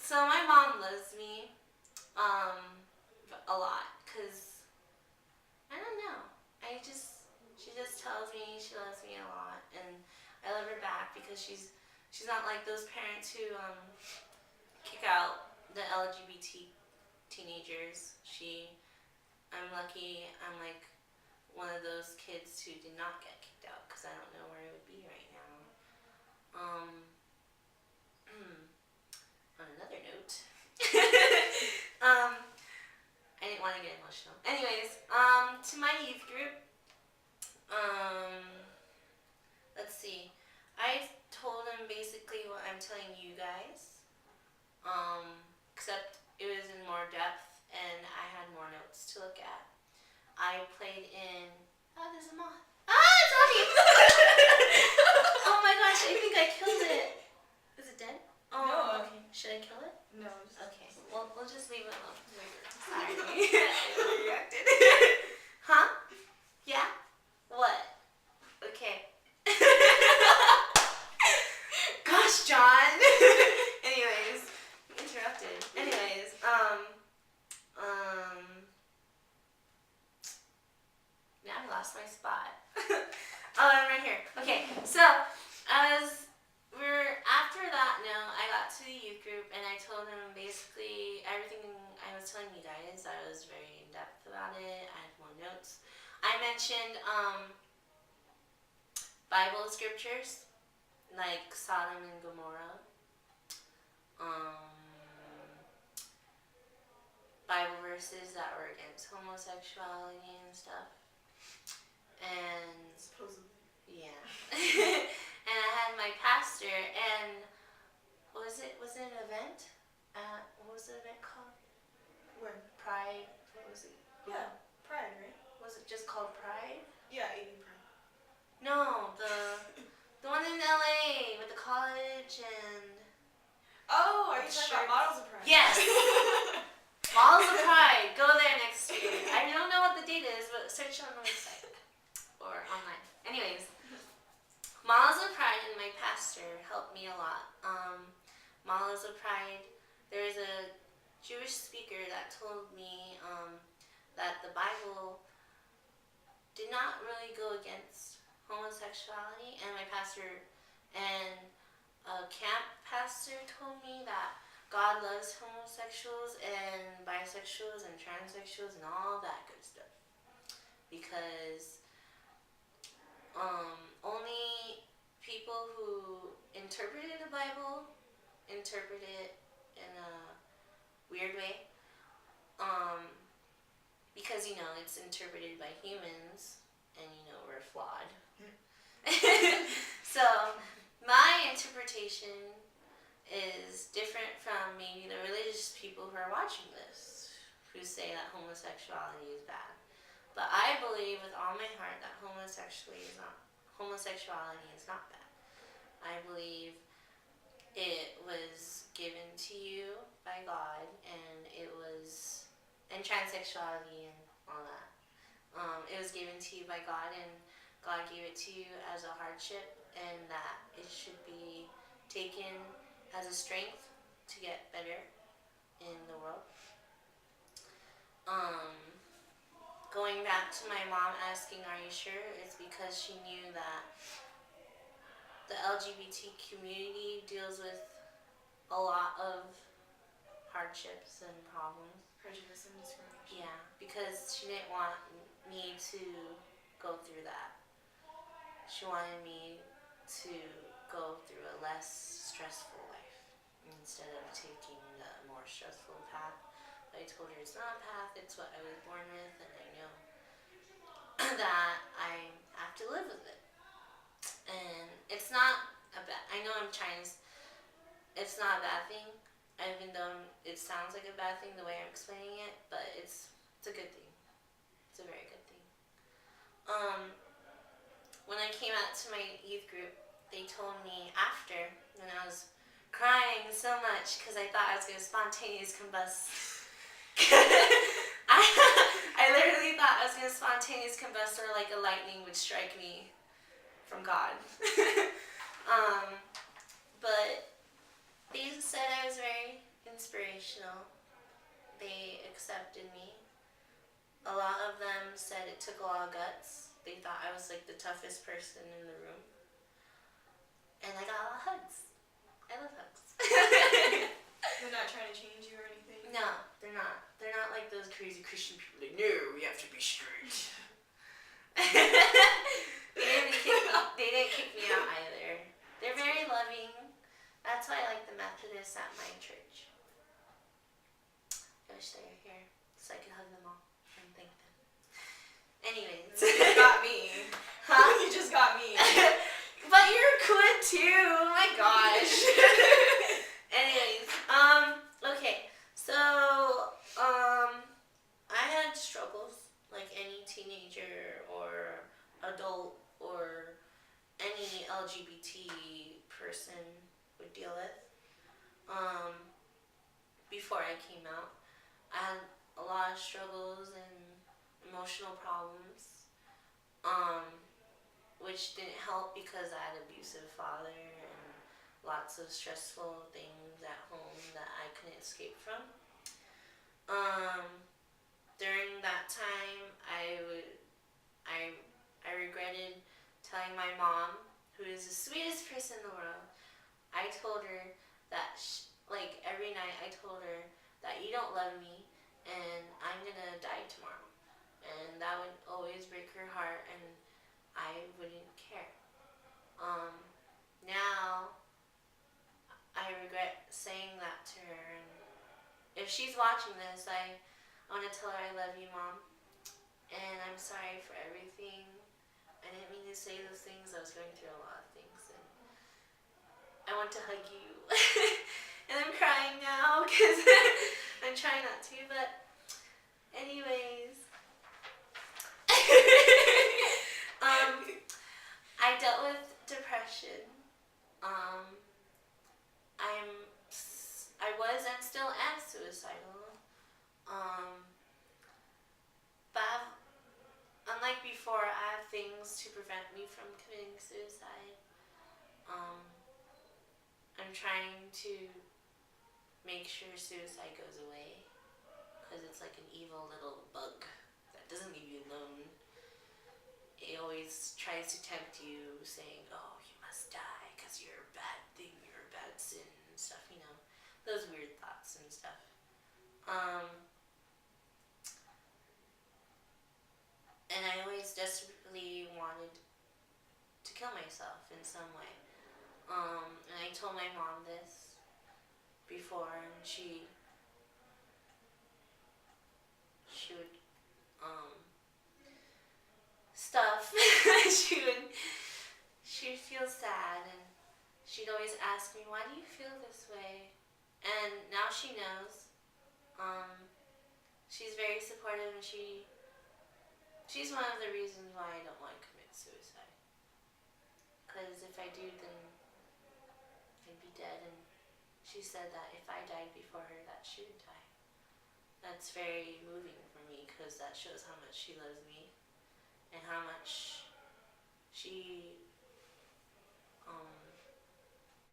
So my mom loves me a lot because I don't know. She just tells me she loves me a lot, and I love her back because she's not like those parents who kick out the LGBT teenagers. I'm lucky. I'm like one of those kids who did not get kicked out because I don't know where I would be right now. On another note, I didn't want to get emotional. Anyways, to my youth group, let's see. I told them basically what I'm telling you guys, except it was in more depth and I had more notes to look at. I played in. Oh, there's a moth. Ah, it's on me! Oh my gosh, I think I killed it. Is it dead? Oh, no. Okay. Should I kill it? No. Okay. Well, we'll just leave it alone. Sorry. I reacted. Huh? Yeah? What? Okay. Gosh, John. Anyways, interrupted. Anyways, now I lost my spot. Oh, I'm right here. Okay, so after that, I got to the youth group and I told them basically everything I was telling you guys. I was very in depth about it. I had more notes. I mentioned Bible scriptures like Sodom and Gomorrah. Bible verses that were against homosexuality and stuff. And supposedly. Yeah. And I had my pastor and was it an event? What was the event called? When? Pride. What was it? Yeah, Pride, right? Was it just called Pride? Yeah, 80 Pride. No, the one in LA with the college and. Oh, are you talking about Models of Pride? Yes. Models of Pride. Go there next year. I don't know what the date is, but search on the website or online. Anyways, Models of Pride and my pastor helped me a lot. Models of Pride, there's a Jewish speaker that told me that the Bible did not really go against homosexuality, and my pastor and a camp pastor told me that God loves homosexuals and bisexuals and transsexuals and all that good stuff. Because only people who interpreted the Bible interpret it in a weird way. Because, it's interpreted by humans and, we're flawed. So, my interpretation is different from maybe the religious people who are watching this, who say that homosexuality is bad. But I believe with all my heart that homosexuality is not bad. I believe it was given to you by God, and and transsexuality and all that. It was given to you by God, and God gave it to you as a hardship, and that it should be taken as a strength to get better in the world. Going back to my mom asking, "Are you sure?" It's because she knew that the LGBT community deals with a lot of hardships and problems. Prejudice and discrimination. Yeah, because she didn't want me to go through that. She wanted me to go through a less stressful life instead of taking the more stressful path. But I told her it's not a path, it's what I was born with, and I know that I have to live with it. And it's not I know it's not a bad thing, even though it sounds like a bad thing the way I'm explaining it, but it's a good thing. It's a very good thing. When I came out to my youth group, they told me after, when I was crying so much because I thought I was going to spontaneous combust. I literally thought I was going to spontaneous combust, or like a lightning would strike me from God. But they said I was very in inspirational. They accepted me. A lot of them said it took a lot of guts. They thought I was like the toughest person in the room. And I got a lot of hugs. I love hugs. They're not trying to change you or anything? No, they're not. They're not like those crazy Christian people. Like, no, you have to be straight. They didn't kick me out either. They're very loving. That's why I like the Methodists at my church. I wish they were here so I could hug them all and thank them. Anyways. You got me. Huh? You just got me. But you're good too. Oh my gosh. Anyways, okay. So, I had struggles like any teenager or adult or any LGBT person would deal with. Before I came out, I had a lot of struggles and emotional problems, which didn't help because I had an abusive father and lots of stressful things at home that I couldn't escape from. During that time, I regretted telling my mom, who is the sweetest person in the world. I told her that, like every night I told her that you don't love me and I'm gonna die tomorrow. And that would always break her heart and I wouldn't care. Now, I regret saying that to her. And if she's watching this, I want to tell her I love you, Mom. And I'm sorry for everything. I didn't mean to say those things. I was going through a lot of things. And I want to hug you. And I'm crying now because I'm trying not to. But anyways. I dealt with depression. I was and still am suicidal. But unlike before, I have things to prevent me from committing suicide. I'm trying to make sure suicide goes away because it's like an evil little bug that doesn't leave you alone. It always tries to tempt you, saying, "Oh, you must die because you're a bad thing, you're a bad sin," and stuff, you know, those weird thoughts and stuff. And I always desperately wanted to kill myself in some way. And I told my mom this before, and she would, stuff. She'd feel sad, and she'd always ask me, "Why do you feel this way?" And now she knows. She's very supportive, and she's one of the reasons why I don't want to commit suicide. Because if I do, then I'd be dead, and she said that if I died before her, that she would die. That's very moving for me, because that shows how much she loves me and how much she